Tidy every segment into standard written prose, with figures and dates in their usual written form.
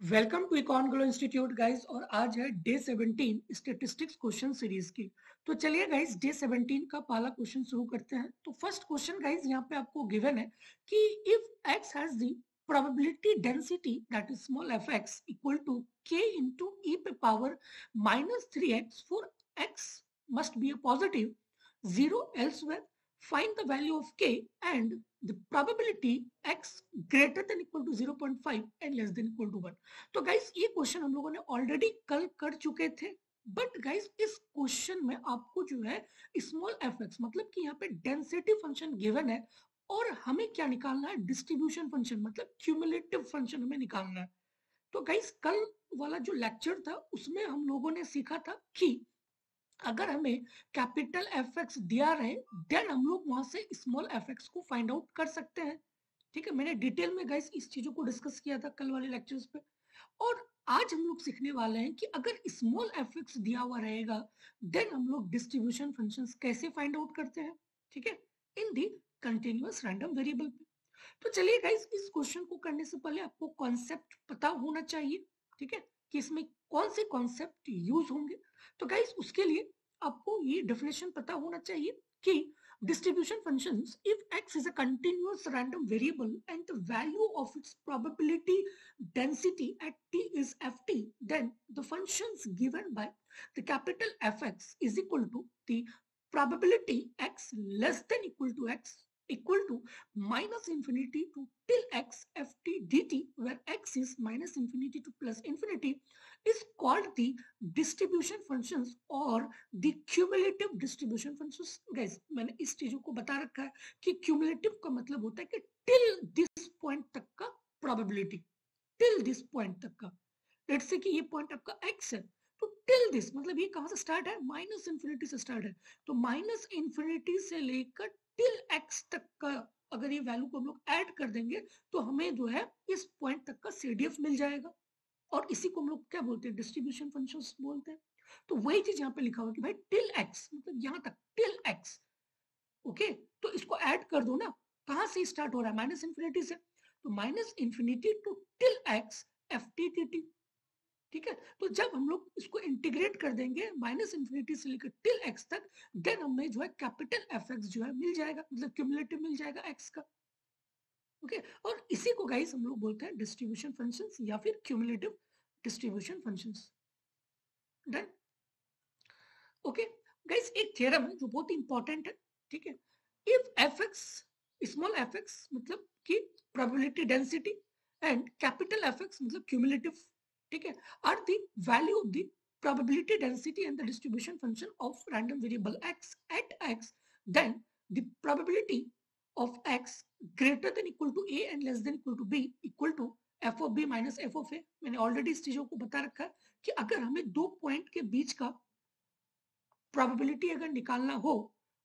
Welcome to Icon Glow institute guys. और आज है डे 17 स्टेटिस्टिक्स क्वेश्चन सीरीज की। तो चलिए गाइस डे 17 का पहला क्वेश्चन शुरू करते हैं। तो फर्स्ट क्वेश्चन गाइस यहाँ पे आपको गिवन है कि if x has the probability density that is small fx equal to k into e पे power minus 3x for x must be a positive 0 elsewhere, find the value of k and the probability x greater than equal to 0.5 and less than equal to 1। तो guys ये question हम लोगों ने already कल कर चुके थे। But guys इस क्वेश्चन में आपको जो है स्मॉल एफ एक्स मतलब कि यहाँ पे डेंसिटी फंक्शन गिवन है और हमें क्या निकालना है, डिस्ट्रीब्यूशन फंक्शन मतलब क्यूमुलेटिव फंक्शन हमें निकालना है। तो गाइस कल वाला जो लेक्चर था उसमें हम लोगों ने सीखा था कि अगर हमें कैपिटल एफ एक्स दिया रहे देन हम लोग वहां से स्मॉल एफ एक्स को फाइंड आउट कर सकते हैं। ठीक है, मैंने डिटेल में गाइस इस चीजों को डिस्कस किया था कल वाले लेक्चर्स पे। और आज हम लोग सीखने वाले हैं कि अगर स्मॉल एफ एक्स दिया हुआ रहेगा देन हम लोग डिस्ट्रीब्यूशन फंक्शंस कैसे फाइंड आउट करते हैं। ठीक है, इन दी कंटिन्यूअस रैंडम वेरिएबल पे। तो चलिए गाइस इस क्वेश्चन को करने से पहले आपको कॉन्सेप्ट पता होना चाहिए। ठीक है, कि इसमें कौन से कॉन्सेप्ट यूज होंगे। तो गाइस उसके लिए आपको ये डेफिनेशन पता होना चाहिए कि distribution functions, if x is a continuous random variable and the value of its probability density at t is ft, then the functions given by the capital Fx is equal to the probability x less than equal to x equal to minus infinity to till x ft dt, where x is minus infinity to plus infinity, is called the distribution functions or the cumulative distribution functions। Guys मैंने इस चीजों को बता रखा है कि cumulative का मतलब होता है कि टिल दिस पॉइंट तक का प्रोबेबिलिटी, टिल दिस पॉइंट तक का। लेट्स से कि ये पॉइंट आपका x है, तो टिल दिस मतलब ये कहां से स्टार्ट है, माइनस इंफिनिटी से स्टार्ट है। तो माइनस इंफिनिटी से लेकर टिल x तक का अगर ये वैल्यू को हम लोग ऐड कर देंगे तो हमें जो है इस पॉइंट तक का CDF मिल जाएगा। और इसी को हम लोग क्या बोलते हैं, डिस्ट्रीब्यूशन फंक्शंस बोलते हैं। तो वही चीज यहाँ पे लिखा हुआ कि भाई टिल एक्स मतलब यहाँ तक टिल एक्स। ओके, तो इसको ऐड कर दो ना, कहां से स्टार्ट हो रहा है, माइनस इंफिनिटी से। तो minus infinity to till x f t t t. ठीक है, तो जब हम लोग इसको इंटीग्रेट कर देंगे माइनस इंफिनिटी से लेकर टिल एक्स तक, देन हमें जो है कैपिटल एफ एक्स जो है मिल जाएगा, मतलब क्यूमुलेटिव मिल जाएगा एक्स का। ओके, और इसी को गाइस हम लोग बोलते हैं डिस्ट्रीब्यूशन फंक्शंस या फिर cumulative distribution functions. Done. Okay guys, एक थ्योरम है जो बहुत इंपॉर्टेंट है। ठीक है, if f x small f x मतलब कि probability density and capital F x मतलब क्यूमुलेटिव, ठीक है, are the value of the probability density and the distribution function of random variable x at x, then the probability of x greater than equal to a and less than equal to b equal to f of b minus f of a। मैंने already इस चीजों को बता रखा है कि अगर हमें दो पॉइंट के बीच का प्रोबेबिलिटी अगर निकालना हो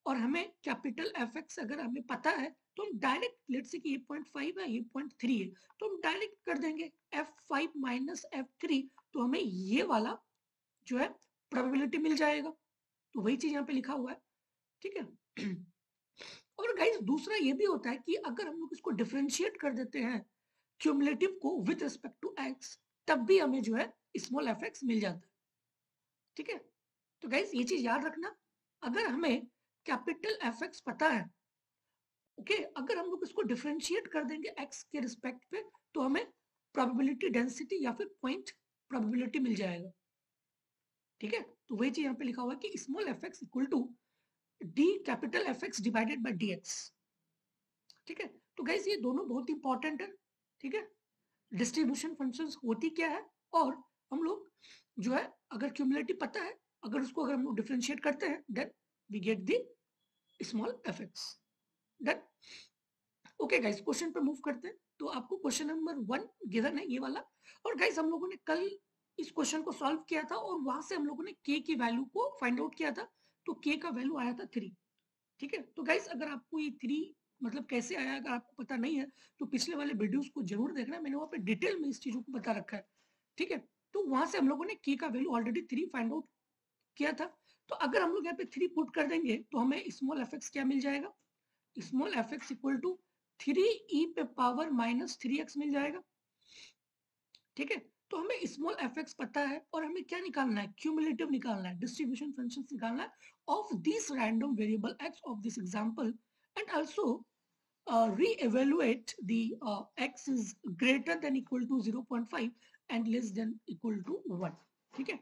और हमें कैपिटल एफ एक्स अगर हमें पता है तो हम डायरेक्ट, लेट्स से कि ये 0.5 है ये 0.3 है, तो हम डायरेक्ट कर देंगे f5 माइनस f3, तो हमें ये वाला जो है प्रोबेबिलिटी मिल जाएगा। तो वही चीज यहाँ पे लिखा हुआ है। ठीक है, और गाइस दूसरा ये भी होता है कि अगर हम लोग इसको डिफरेंशिएट कर देते हैं क्यूमुलेटिव को विद रिस्पेक्ट टू एक्स, तब भी हमें जो है स्मॉल एफ एक्स मिल जाता है। ठीक है, तो गाइस ये चीज याद रखना, अगर हमें कैपिटल एफ एक्स पता है, ओके, अगर हम लोग इसको डिफरेंशिएट कर देंगे एक्स के रिस्पेक्ट पे तो हमें प्रोबेबिलिटी डेंसिटी या फिर पॉइंट प्रोबेबिलिटी मिल जाएगा। ठीक है, तो वही चीज यहाँ पे लिखा हुआ है कि small f x equal to d capital F x divided by d x. ठीक है, तो गाइस ये दोनों बहुत इंपॉर्टेंट है। ठीक है, डिस्ट्रीब्यूशन फंक्शंस होती क्या है, और हम लोग जो है अगर क्यूमुलेटिव पता है, अगर उसको अगर हम लोग डिफरेंशिएट करते हैं then we get the small f x. Done. Okay guys, question पे मूव करते हैं। तो आपको क्वेश्चन नंबर 1 गिवन है ये वाला, और गाइस हम लोगों ने कल इस क्वेश्चन को सॉल्व किया था और वहां से हम लोगों ने k की वैल्यू को फाइंड आउट किया था। तो k का वैल्यू आया था 3। ठीक है, तो गाइस अगर आपको ये 3 मतलब कैसे आया अगर आपको पता नहीं है तो पिछले वाले वीडियोस को जरूर देखना, मैंने वहां पे डिटेल में इस चीजों को बता रखा है। ठीक है, तो वहां से हम लोगों ने k का वैल्यू ऑलरेडी 3 फाइंड आउट किया था। तो अगर हम लोग यहाँ पे 3 पुट कर देंगे तो हमें स्मॉल एफ एक्स क्या मिल जाएगा, small f x equal to 3 e पे पावर माइनस 3x मिल जाएगा। ठीक है, तो हमें स्मॉल एफ एक्स पता है और हमें क्या निकालना है, क्यूमुलेटिव निकालना है, डिस्ट्रीब्यूशन फंक्शन निकालना है of this random variable x of this example and also re-evaluate the x is greater than equal to 0.5 and less than equal to 1. ठीक है,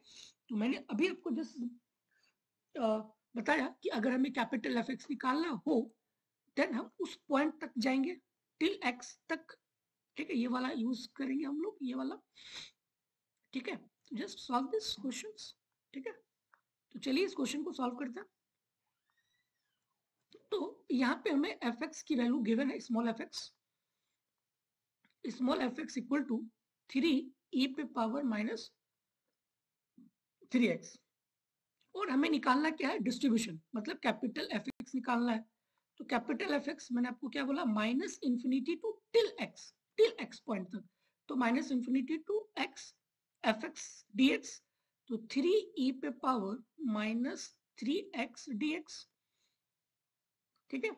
तो मैंने अभी आपको जस्ट बताया कि अगर हमें कैपिटल एफ एक्स निकालना हो देन हम उस पॉइंट तक जाएंगे टिल एक्स तक, ठीक है, ये वाला यूज करेंगे हम लोग, ये वाला, ठीक है। जस्ट सॉल्व दिस क्वेश्चंस, ठीक है। तो चलिए इस क्वेश्चन को सॉल्व करते हैं। तो यहाँ पे हमें एफ एक्स की वैल्यू गिवन है, small f x equal to 3 e पे पावर माइनस 3x और हमें निकालना क्या है, डिस्ट्रीब्यूशन, मतलब कैपिटल एफ एक्स निकालना है। तो कैपिटल एफ एक्स मैंने आपको क्या बोला, minus infinity to till x point तक, तो minus infinity to x f x d x, तो 3 e पे पावर माइनस 3x dx, ठीक है,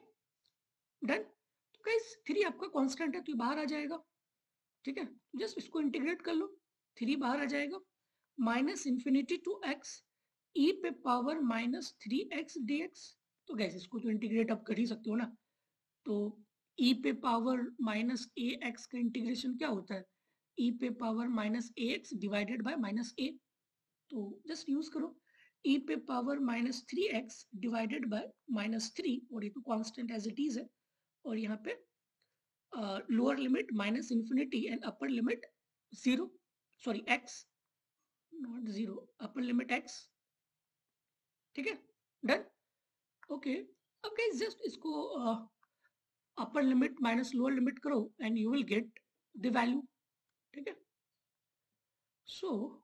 डन। तो गाइस 3 आपका कांस्टेंट है तो ये बाहर आ जाएगा, ठीक है, जस्ट इसको इंटीग्रेट कर लो, 3 बाहर आ जाएगा, minus infinity to x e पे पावर माइनस 3x dx। तो गाइस इसको तो इंटीग्रेट आप कर ही सकते हो ना, तो e पे पावर माइनस ax का इंटीग्रेशन क्या होता है, e पे power minus ax divided by minus a, तो जस्ट यूज करो e पे power minus 3x divided by minus 3, और ये तो कांस्टेंट एज इट इज है, और यहाँ पे lower limit minus infinity and upper limit 0, sorry x not 0, upper limit x, ठीक है, डन, ओके। अब गाइस जस्ट इसको upper limit minus lower limit करो and you will get the value, ठीक है। सो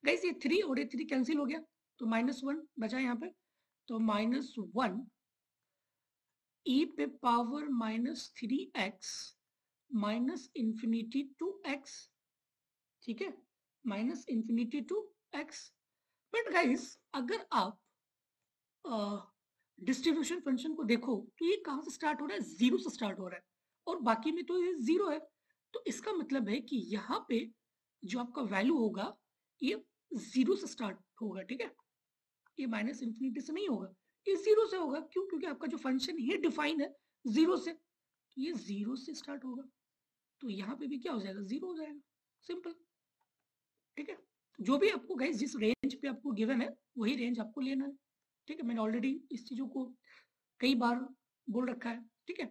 गाइस ये 3 और ये 3 कैंसिल हो गया, तो -1 बचा यहाँ पे, तो -1 e पे power minus 3x minus infinity to x, ठीक है, minus infinity to x। But guys अगर आप डिस्ट्रीब्यूशन फंक्शन को देखो तो ये कहाँ से स्टार्ट हो रहा है, 0 से स्टार्ट हो रहा है, और बाकी में तो ये 0 है, तो इसका मतलब है कि यहाँ पे जो आपका वैल्यू होगा ये 0 से स्टार्ट होगा, ठीक है, ये माइनस इंफिनिटी से नहीं होगा, ये 0 से होगा, क्यों, क्योंकि आपका जो फंक्शन ये डिफाइन है 0 से, तो ये 0 से स्टार्ट होगा, तो यहाँ पे भी क्या हो जाएगा, 0 हो जाएगा, सिंपल, ठीक है। जो भी आपको गाइस जिस रेंज पे आपको गिवन है वही रेंज आपको लेना है, ठीक है, मैंने ऑलरेडी इस चीजों को कई बार बोल रखा है, ठीक है।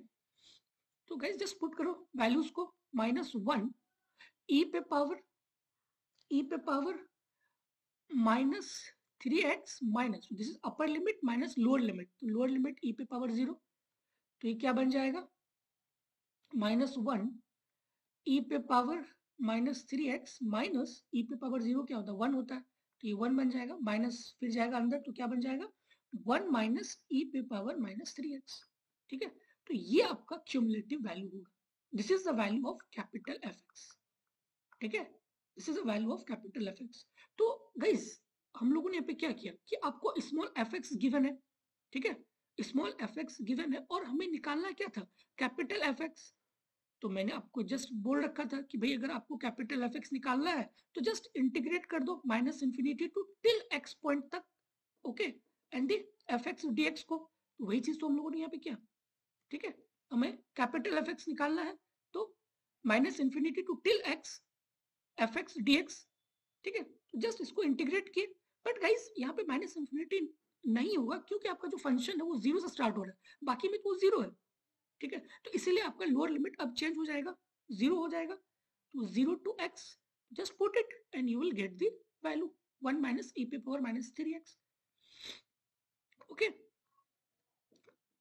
तो गाइस जस्ट पुट करो वैल्यूज को, -1 e पे power minus 3x minus, this is upper limit minus lower limit, तो लोअर लिमिट e पे पावर 0, तो ये क्या बन जाएगा, -1 e पे power minus 3x minus e पे पावर 0 क्या होता है, 1 होता है, तो ये 1 बन जाएगा, माइनस फिर जाएगा अंदर, तो क्या बन जाएगा, 1 माइनस e पे पावर माइनस 3x, ठीक है। तो ये आपका क्यूमुलेटिव वैल्यू होगा, this is the value of capital F x, ठीक है, this is the value of capital F X. तो गाइस हम लोगों ने यहाँ पे क्या किया कि आपको स्मॉल एफ एक्स गिवन है, ठीक है, स्मॉल एफ एक्स गिवन है और हमें निकालना क्या था, कैपिटल एफ एक्स। तो मैंने आपको जस्ट बोल रखा था कि भाई अगर आपको कैपिटल एफ एक्स निकालना है तो जस्ट इंटीग्रेट कर दो minus infinity to till x point तक, okay, and the f x d x को, तो वही चीज तो हम लोगों ने यहाँ पे किया, ठीक है। हमें कैपिटल एफ एक्स निकालना है तो minus infinity to till x f x d x, ठीक है, तो जस्ट इसको इंटीग्रेट किए, बट गाइस यहाँ पे माइनस इंफिनिटी नहीं होगा क्योंकि आपका जो फंक्शन है वो 0 से स्टार्ट हो रहा है, बाकी में तो 0 है, ठीक है, तो इसीलिए आपका लोअर लिमिट अब चेंज हो जाएगा, 0 हो जाएगा, तो 0 to x, just put it and you will get the value 1 minus e पे पावर माइनस 3x, ओके।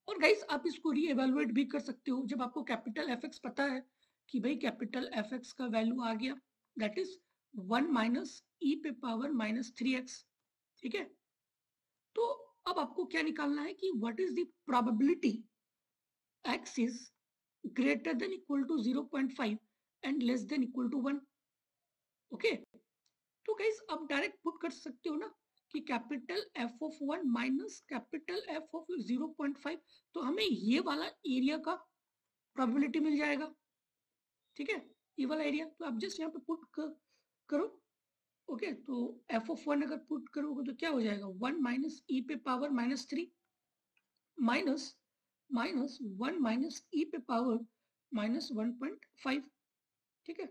और गाइस आप इसको रीएवैल्यूएट भी कर सकते हो, जब आपको कैपिटल एफ एक्स पता है कि भाई कैपिटल एफ एक्स का वैल्यू आ गया, दैट इज 1 माइनस e पे पावर माइनस 3x, ठीक है। तो अब आपको क्या निकालना है कि what is the probability x is greater than equal to 0.5 and less than equal to 1, okay। तो गाइस आप डायरेक्ट पुट कर सकते हो ना कि capital f of 1 minus capital f of 0.5, तो हमें ये वाला एरिया का प्रोबेबिलिटी मिल जाएगा, ठीक है, ये वाला एरिया, तो आप जस्ट यहाँ पे पुट करो। ओके, तो एफ ऑफ 1 अगर पुट करोगे तो क्या हो जाएगा, 1 माइनस ई पे पावर -3 माइनस 1 माइनस ई पे पावर -1.5। ठीक है,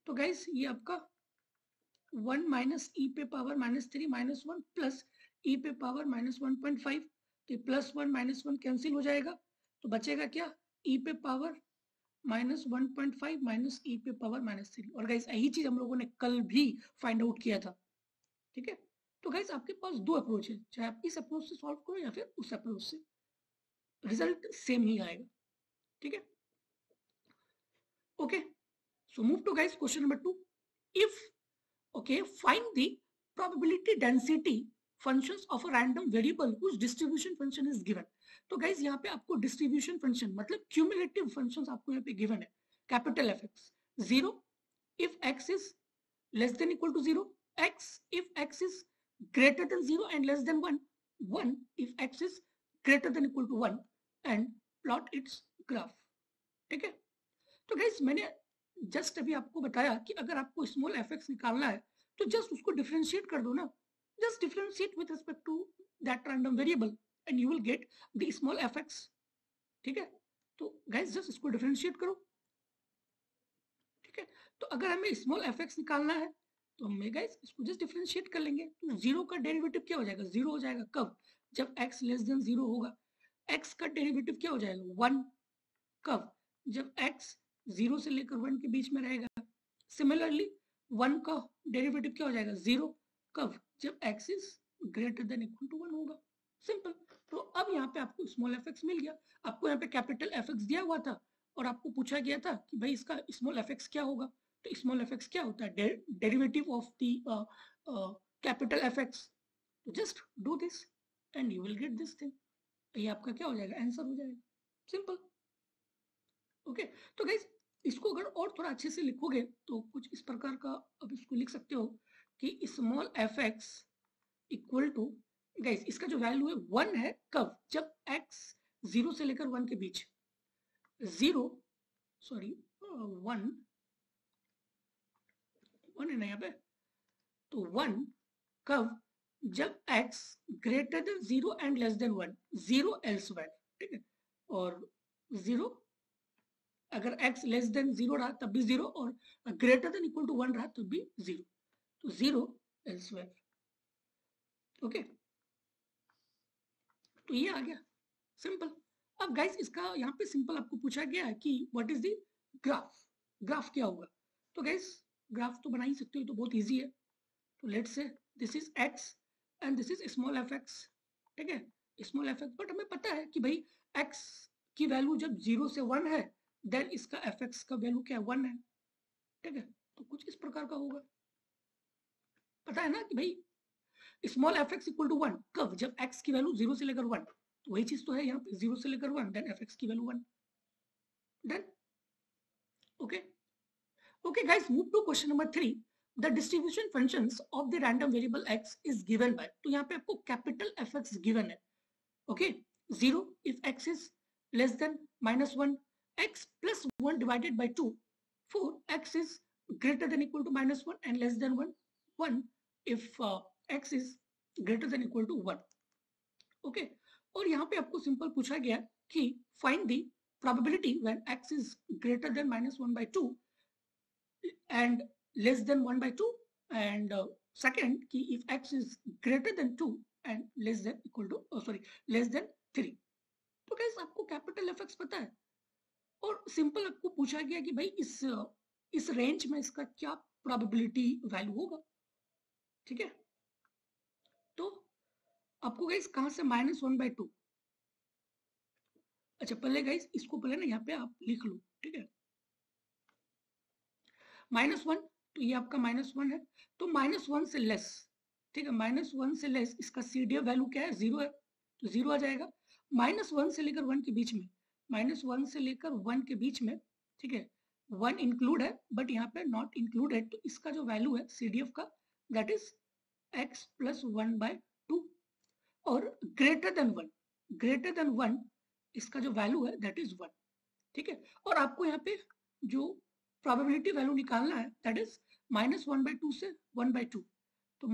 तो गाइस ये आपका 1 माइनस ई पे पावर -3 -1 प्लस ई पे पावर -1.5, तो +1 -1 कैंसिल हो जाएगा, तो बचेगा क्या, ई पे पावर -1.5 माइनस ई पे पावर -3। और गाइस यही चीज हम लोगों ने कल भी फाइंड आउट किया था। ठीक है, तो गाइस आपके पास दो अप्रोच है, चाहे आप इस अप्रोच से सॉल्व करो या फिर उस अप्रोच से, रिजल्ट सेम ही आएगा। ठीक है, okay, so move to guys question number 2. If okay, find the probability density functions of a random variable whose distribution function is given. तो guys यहाँ पे आपको distribution function मतलब cumulative functions आपको यहाँ पे given है, capital Fx 0 if x is less than equal to 0, x if x is greater than 0 and less than 1, 1 if x is greater than equal to 1 and plot its graph. ठीक है, तो guys मैंने just अभी आपको बताया कि अगर आपको स्मॉल एफ एक्स निकालना है तो जस्ट उसको डिफरेंशिएट कर दो ना, just differentiate with respect to that random variable and you will get the small f x. ठीक है, तो गाइस जस्ट इसको डिफरेंशिएट करो। ठीक है, तो अगर हमें स्मॉल एफ एक्स निकालना है तो हमें गाइस इसको जस्ट डिफरेंशिएट कर लेंगे, तो जीरो का डेरिवेटिव क्या हो जाएगा, जीरो हो जाएगा कब, जब x लेस देन जीरो होगा। x का डेरिवेटिव क्या हो जाएगा, 1 कब, जब x 0 से लेकर 1 के बीच में रहेगा। सिमिलरली 1 का डेरिवेटिव क्या हो जाएगा, 0 कब, जब x is greater than equal to 1 होगा। सिंपल, तो अब यहाँ पे आपको स्मॉल एफ एक्स मिल गया, आपको यहाँ पे कैपिटल एफ एक्स दिया हुआ था और आपको पूछा गया था कि भाई इसका स्मॉल एफ एक्स क्या होगा, तो स्मॉल एफ एक्स क्या होता है, derivative of the capital F X. तो just do this and you will get this thing, ये आपका क्या हो जाएगा, आंसर हो जाएगा। सिंपल, ओके, तो गाइज इसको अगर और थोड़ा अच्छे से लिखोगे तो कुछ इस प्रकार का अब इसको लिख सकते हो कि small f x equal to, guys इसका जो वैल्यू है 1 है कब, जब x 0 से लेकर 1 के बीच, 0 सॉरी 1 है ना यहाँ पे, तो 1 कब, जब x greater than 0 and less than 1, 0 elsewhere. ठीक है, और 0 अगर x लेस देन 0 रहा तब भी 0 और ग्रेटर देन इक्वल टू 1 रहा तब भी 0, तो 0 एल्सवेयर। ओके, तो ये आ गया सिंपल। अब गाइस इसका यहाँ पे सिंपल आपको पूछा गया है कि what is the graph, graph क्या होगा, तो गाइस ग्राफ तो बना ही सकते हो, तो बहुत इजी है। तो let's say this is x and this is small f x. ठीक है, स्मॉल एफ एक्स, बट हमें पता है कि भाई x की वैल्यू जब 0 से 1 है देन इसका एफ एक्स का वैल्यू क्या है, 1 है। ठीक है, तो कुछ इस प्रकार का होगा, पता है ना कि भाई small f x equal to 1 कब, जब x की वैल्यू 0 से लेकर 1, तो वही चीज तो है यहाँ पे, 0 से लेकर 1 देन एफ एक्स की value 1। Done, okay, okay guys, move to question number 3. The distribution functions of the random variable x is given by, तो यहाँ पे आपको कैपिटल एफ एक्स गिवन है। Okay, 0 if x is less than -1, x plus 1 divided by 2, 4 x is greater than equal to -1 and less than 1, 1 if x is greater than equal to 1। Okay, और यहाँ पे आपको simple पूछा गया कि find the probability when x is greater than -1/2 and less than 1/2, and second कि if x is greater than 2 and less than equal to less than 3। तो guys आपको कैपिटल एफ एक्स पता है और सिंपल आपको पूछा गया कि भाई इस रेंज में इसका क्या प्रोबेबिलिटी वैल्यू होगा। ठीक है, तो आपको गाइस कहां से -1/2, अच्छा पहले गाइस इसको पहले ना यहाँ पे आप लिख लो। ठीक है, -1, तो ये आपका -1 है, तो -1 से लेस, ठीक है, -1 से लेस इसका CDF वैल्यू क्या है, 0 है, तो 0 आ जाएगा। -1 से लेकर 1 के बीच में, -1 से लेकर 1 के बीच में, ठीक है, 1 इंक्लूड है बट यहाँ पे नॉट इंक्लूडेड, तो इसका जो वैल्यू है CDF का दैट इज x + 1/2, और ग्रेटर देन 1 इसका जो वैल्यू है दैट इज 1। ठीक है, और आपको यहाँ पे जो प्रोबेबिलिटी वैल्यू निकालना है, दैट इज -1/2 से 1/2, तो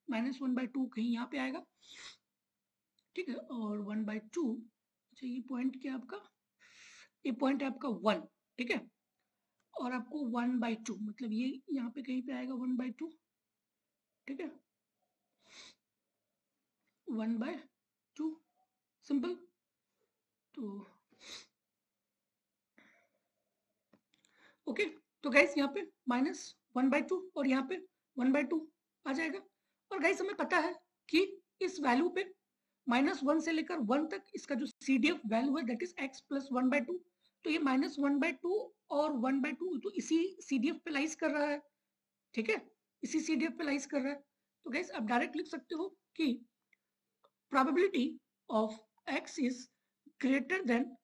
-1/2 कहीं यहाँ पे आएगा, ठीक है, और 1/2, अच्छा ये पॉइंट क्या आपका, ये पॉइंट है आपका 1, ठीक है, और आपको 1/2 मतलब ये यहाँ पे कहीं पे आएगा 1/2, ठीक है, 1/2 सिंपल। तो ओके, तो गाइस यहाँ पे -1/2 और यहाँ पे 1/2 आ जाएगा। और गाइस हमें पता है कि इस वैल्यू पे -1 से लेकर 1 तक इसका जो CDF वैल्यू है दैट इज x + 1/2, तो ये -1/2 और 1/2 तो इसी CDF पे लाइज कर रहा है, ठीक है, इसी CDF पे लाइज कर रहा है। तो गाइस आप डायरेक्ट लिख सकते हो कि probability of x is greater then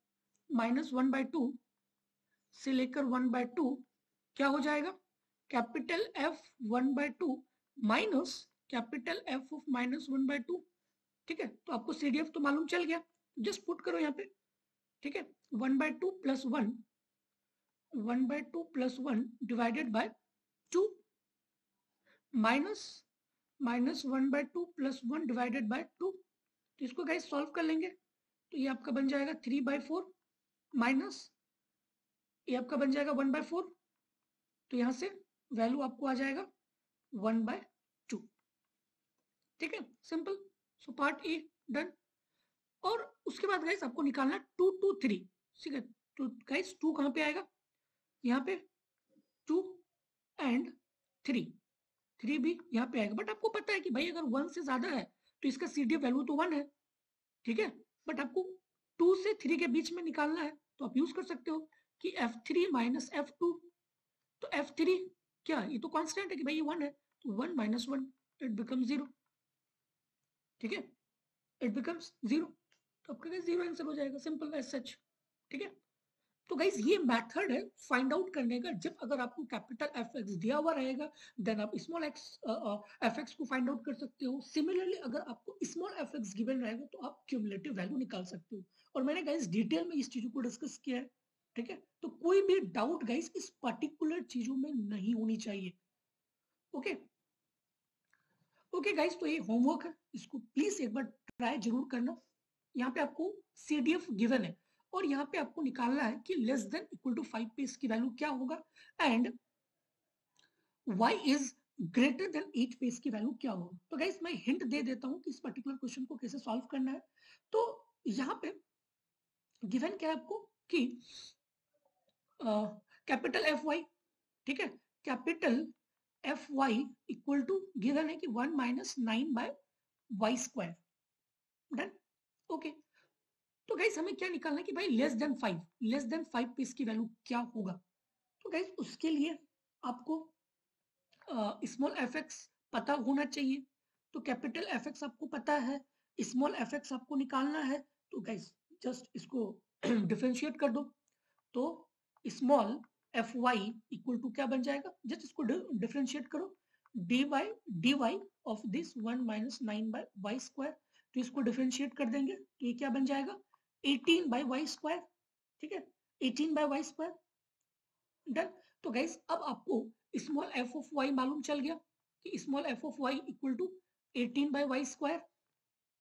-1/2 से लेकर 1/2 क्या हो जाएगा, capital F 1/2 minus capital F of -1/2, ठीक है, तो आपको CDF तो मालूम चल गया, जस्ट पुट करो यहाँ पे, ठीक है, 1/2 + 1, 1/2 + 1 divided by 2 minus -1/2 + 1 divided by 2, तो इसको गाइस सॉल्व कर लेंगे, तो ये आपका बन जाएगा 3/4 माइनस ये आपका बन जाएगा 1/4, तो यहाँ से वैल्यू आपको आ जाएगा 1/2, ठीक है, simple. So part A done. और उसके बाद गाइस आपको निकालना 2 2 3, ठीक है, तो गाइस 2 कहाँ पे आएगा, यहाँ पे 2 एंड 3 भी यहाँ पे आएगा, बट आपको पता है कि भाई अगर 1 से ज्यादा है तो इसका CDF वैल्यू तो 1 है, ठीक है, बट आपको 2 से 3 के बीच में निकालना है, तो आप यूज कर सकते हो कि F3 - F2, तो F3 क्या, ये तो कांस्टेंट है कि भाई ये 1 है, तो 1 - 1 इट बिकम 0, ठीक है, इट बिकम्स 0, तो आपका 0 आंसर हो जाएगा, सिंपल एज सच, ठीक है। तो गाइज ये मेथड है फाइंड आउट करने का, जब अगर आपको कैपिटल Fx दिया हुआ रहेगा देन आप स्मॉल fx को फाइंड आउट कर सकते हो। सिमिलरली अगर आपको स्मॉल fx गिवन रहेगा तो आप क्यूमुलेटिव वैल्यू निकाल सकते हो, और मैंने गाइज डिटेल में इस चीजों को डिस्कस किया है, ठीक है, तो कोई भी डाउट गाइज इस पर्टिकुलर चीजों में नहीं होनी चाहिए। ओके ओके गाइज, तो ये होमवर्क है, इसको प्लीज एक बार ट्राई जरूर करना। यहाँ पे आपको CDF गिवन है और यहाँ पे आपको निकालना है कि लेस देन इक्वल टू 5 पे इसकी वैल्यू क्या होगा, and y is greater then 8 पे इसकी वैल्यू क्या होगा। तो गाइस मैं हिंट दे देता हूँ कि इस पर्टिकुलर क्वेश्चन को कैसे सॉल्व करना है। तो यहाँ पे गिवन क्या है आपको कि कैपिटल Fy, ठीक है, capital Fy equal to given है कि 1 - 9/y², डन, ओके। तो गाइस हमें क्या निकालना है कि भाई लेस देन 5 पे इसकी वैल्यू क्या होगा। तो गाइस उसके लिए आपको स्मॉल fx पता होना चाहिए, तो कैपिटल Fx आपको पता है, स्मॉल fx आपको निकालना है, तो गाइस जस्ट इसको डिफरेंशिएट कर दो, तो स्मॉल Fy इक्वल टू क्या बन जाएगा, जस्ट इसको डिफरेंशिएट करो, dy ऑफ दिस 1 - 9/y², तो इसको डिफरेंशिएट कर देंगे तो ये क्या बन जाएगा 18/y², ठीक है, 18/y², डन। तो गाइस अब आपको स्मॉल f ऑफ y मालूम चल गया कि small f of y equal to 18/y²,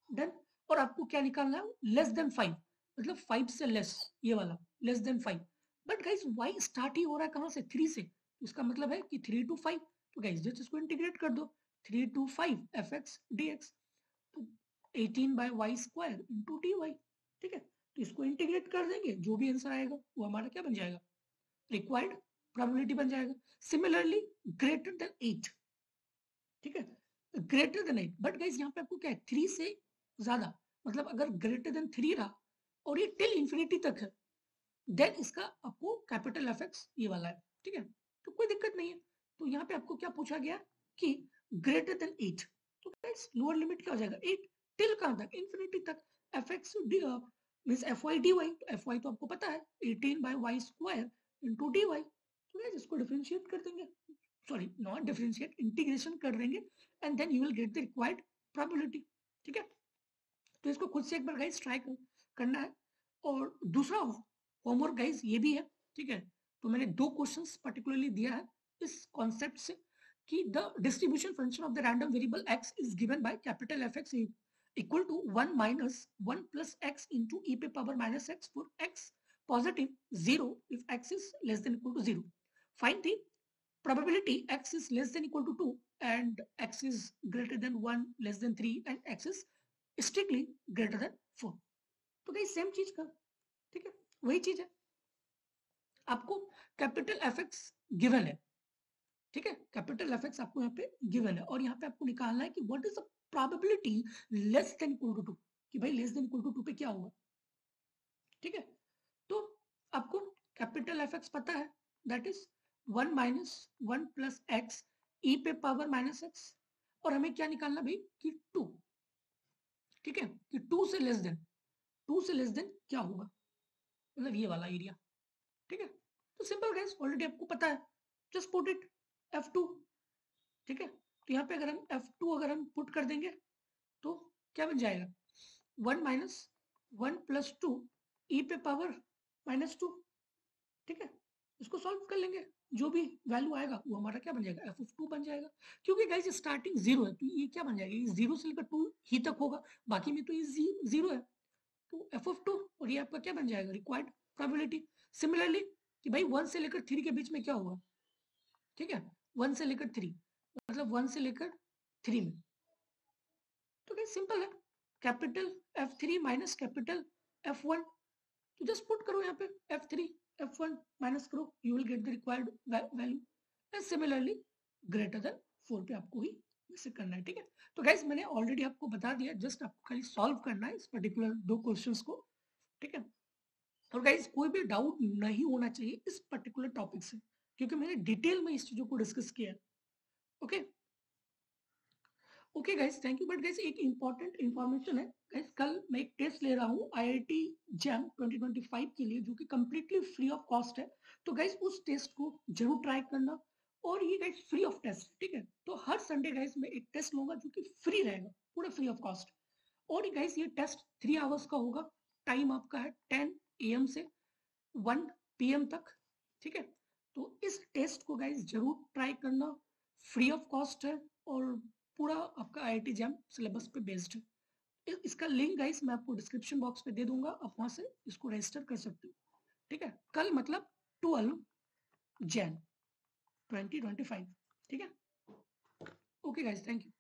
done. और आपको क्या निकालना है, लेस देन 5, मतलब 5 से लेस, ये वाला less than 5, but guys y start ही हो रहा है कहां से, 3 से, तो इसका मतलब है कि 3 to 5, तो गाइस जस्ट इसको इंटीग्रेट कर दो, 3 to 5 fx dx, तो 18/y² इंटू dy, ठीक है, तो इसको इंटीग्रेट कर देंगे, जो भी आंसर आएगा वो हमारा क्या बन जाएगा, रिक्वायर्ड प्रोबेबिलिटी बन जाएगा। सिमिलरली ग्रेटर देन 8, ठीक है, ग्रेटर देन 8, बट गाइस यहाँ पे आपको क्या है 3 से ज्यादा, मतलब अगर ग्रेटर देन 3 रहा और ये टिल इंफिनिटी तक है, देन इसका आपको कैपिटल Fx ये वाला है, ठीक है, तो कोई दिक्कत नहीं है। तो यहाँ पे आपको क्या पूछा गया कि ग्रेटर देन 8, तो गाइस लोअर लिमिट क्या हो जाएगा 8, टिल कहां तक, इंफिनिटी तक, Fx मींस Fy dy, तो Fy तो आपको पता है 18/y² इंटू dy, तो गाइस इसको डिफरेंशिएट कर देंगे, सॉरी नॉट डिफरेंशिएट, इंटीग्रेशन कर देंगे, and then you will get the required probability, ठीक है। तो इसको खुद से एक बार गाइस ट्राई करना है। और दूसरा होमवर्क गाइस ये भी है, ठीक है, तो मैंने 2 क्वेश्चंस पर्टिकुलरली दिया है इस कॉन्सेप्ट से कि the distribution function of the random variable x is given by capital Fx equal to 1 minus 1 plus x into e पे power minus x for x positive 0 if x is less than equal to 0. Find the probability x is less than equal to 2 and x is greater than 1 less than 3 and x is strictly greater than 4. तो guys same चीज का, ठीक है, वही चीज है, आपको capital Fx given है, ठीक है, कैपिटल Fx आपको यहाँ पे गिवन है और यहाँ पे आपको निकालना है कि what is the probability less than equal to 2, कि भाई लेस देन इक्वल टू 2 पे क्या होगा, ठीक है। तो आपको कैपिटल Fx पता है, that is 1 minus 1 plus x e पे पावर माइनस एक्स, और हमें क्या निकालना भाई कि 2, ठीक है, कि 2 से लेस देन क्या होगा, मतलब ये वाला एरिया, ठीक है। तो सिंपल गाइस, ऑलरेडी आपको पता है, जस्ट पुट इट F2, ठीक है। तो यहाँ पे अगर हम F2 अगर हम पुट कर देंगे तो क्या बन जाएगा, 1 माइनस 1 प्लस 2 ई पे पावर माइनस 2, ठीक है। इसको सॉल्व कर लेंगे, जो भी वैल्यू आएगा वो हमारा क्या बन जाएगा, एफ ऑफ 2 बन जाएगा, क्योंकि गाइस स्टार्टिंग 0 है तो ये क्या बन जाएगा, ये 0 से लेकर 2 ही तक होगा, बाकी में तो ये 0 है, तो एफ ऑफ 2 और ये आपका क्या बन जाएगा, रिक्वायर्ड प्रोबेबिलिटी। सिमिलरली कि भाई 1 से लेकर 3 के बीच में क्या होगा, ठीक है, 1 से लेकर 3 मतलब 1 से लेकर 3 में, तो गाइस सिंपल है, capital F3 minus capital F1, तो जस्ट पुट करो यहाँ पे F3 F1 माइनस करो, you will get the required value, and similarly greater than 4 पे आपको ही इसे करना है, ठीक है। तो गाइस मैंने ऑलरेडी आपको बता दिया, जस्ट आपको खाली सॉल्व करना है इस पर्टिकुलर 2 क्वेश्चंस को, ठीक है। और गाइस कोई भी डाउट नहीं होना चाहिए इस पर्टिकुलर टॉपिक से, क्योंकि मैंने डिटेल में इस चीजों को डिस्कस किया है, okay okay guys, thank you. But guys एक इंपॉर्टेंट इंफॉर्मेशन है गाइस, कल मैं एक टेस्ट ले रहा हूँ IIT जैम 2025 के लिए, जो कि कंप्लीटली फ्री ऑफ कॉस्ट है, तो गाइस उस टेस्ट को जरूर ट्राई करना, और ये गाइस फ्री ऑफ टेस्ट, ठीक है। तो हर संडे गाइस मैं एक टेस्ट लूंगा जो कि फ्री रहेगा, पूरा फ्री ऑफ कॉस्ट, और गाइस ये टेस्ट 3 आवर्स का होगा, टाइम आपका है 10 AM से 1 PM तक, ठीक है। तो इस टेस्ट को गाइस जरूर ट्राई करना, फ्री ऑफ कॉस्ट है और पूरा आपका IIT जैम सिलेबस पे बेस्ड है। इसका लिंक गाइस मैं आपको डिस्क्रिप्शन बॉक्स पे दे दूंगा, आप वहां से इसको रजिस्टर कर सकते हो, ठीक है। कल मतलब 12 Jan 2025, ठीक है। Okay guys, thank you.